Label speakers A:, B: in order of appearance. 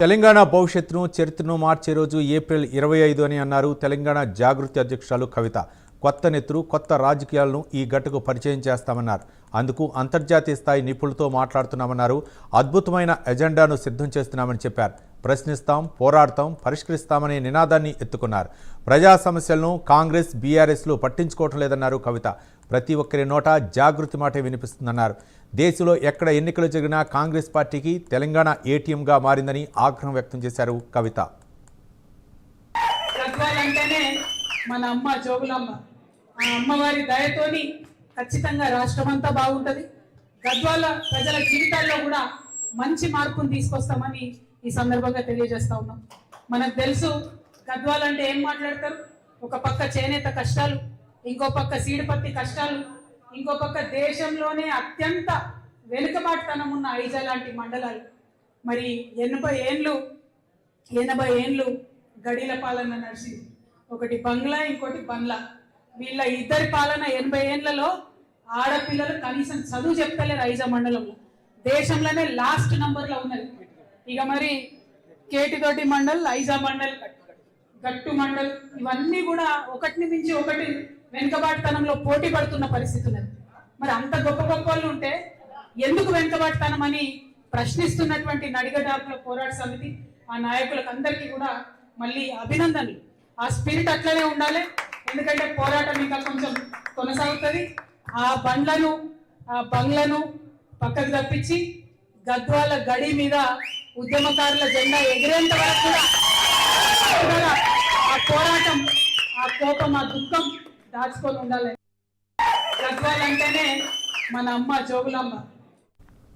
A: తెలంగాణ భవిష్యత్తును చరిత్రను మార్చే రోజు ఏప్రిల్ 25 అని అన్నారు తెలంగాణ జాగృతి అధ్యక్షురాలు కవిత. కొత్త నెత్తురు కొత్త రాజకీయాలను ఈ గట్టుకు పరిచయం చేస్తామన్నారు. అందుకు అంతర్జాతీయ స్థాయి నిపుణులతో మాట్లాడుతున్నామన్నారు. అద్భుతమైన ఎజెండాను సిద్ధం చేస్తున్నామని చెప్పారు. ప్రశ్నిస్తాం, పోరాడతాం, పరిష్కరిస్తామనే నినాదాన్ని ఎత్తుకున్నారు. ప్రజా సమస్యలను కాంగ్రెస్, బీఆర్ఎస్లు పట్టించుకోవటం లేదన్నారు కవిత. ప్రతి ఒక్కరి నోట జాగృతి మాటే వినిపిస్తుందన్నారు. దేశంలో ఎక్కడ ఎన్నికలు జరిగినా కాంగ్రెస్ పార్టీకి తెలంగాణ ఏటీఎంగా మారిందని ఆగ్రహం వ్యక్తం చేశారు కవిత.
B: మన అమ్మ జోగులమ్మ, ఆ అమ్మవారి దయతోని ఖచ్చితంగా రాష్ట్రం అంతా బాగుంటుంది. గద్వాల ప్రజల జీవితాల్లో కూడా మంచి మార్పును తీసుకొస్తామని ఈ సందర్భంగా తెలియజేస్తా ఉన్నాం. మనకు తెలుసు గద్వాల అంటే ఏం మాట్లాడతారు. ఒక పక్క చేనేత కష్టాలు, ఇంకో పక్క సీడిపత్తి కష్టాలు, ఇంకో పక్క దేశంలోనే అత్యంత వెనుకబాటుతనం ఉన్న ఐజా లాంటి మండలాలు. మరి 80 ఏండ్లు గడిల పాలన నడిచింది. ఒకటి బంగ్లా, ఇంకోటి బంగ్లా. వీళ్ళ ఇద్దరి పాలన 80 ఏండ్లలో ఆడపిల్లలు కనీసం చదువు చెప్తలేరు. ఐజా మండలంలో దేశంలోనే లాస్ట్ నంబర్లో ఉన్నది. ఇక మరి కేటితోటి మండల్, ఐజా మండల్, గట్టు మండల్, ఇవన్నీ కూడా ఒకటిని మించి ఒకటి వెనుకబాటుతనంలో పోటీ పడుతున్న పరిస్థితి ఉన్నది. మరి అంత గొప్ప గొప్ప వాళ్ళు ఉంటే ఎందుకు వెనుకబాటుతనం అని ప్రశ్నిస్తున్నటువంటి నడిగడాకుల పోరాట సమితి ఆ నాయకులకు అందరికీ కూడా మళ్ళీ అభినందనలు. ఆ స్పిరిట్ అట్లనే ఉండాలి. ఎందుకంటే పోరాటం ఇంకా కొంచెం కొనసాగుతుంది. ఆ బంగ్లను పక్కకు తప్పించి గద్వాల గడి మీద ఉద్యమకారుల జెండా ఎగిరేంత వరకు కూడా ఆ పోరాటం, ఆ కోపం, ఆ దుఃఖం దాచుకొని ఉండాలి. గద్వాల అంటేనే మన అమ్మ జోగులమ్మ.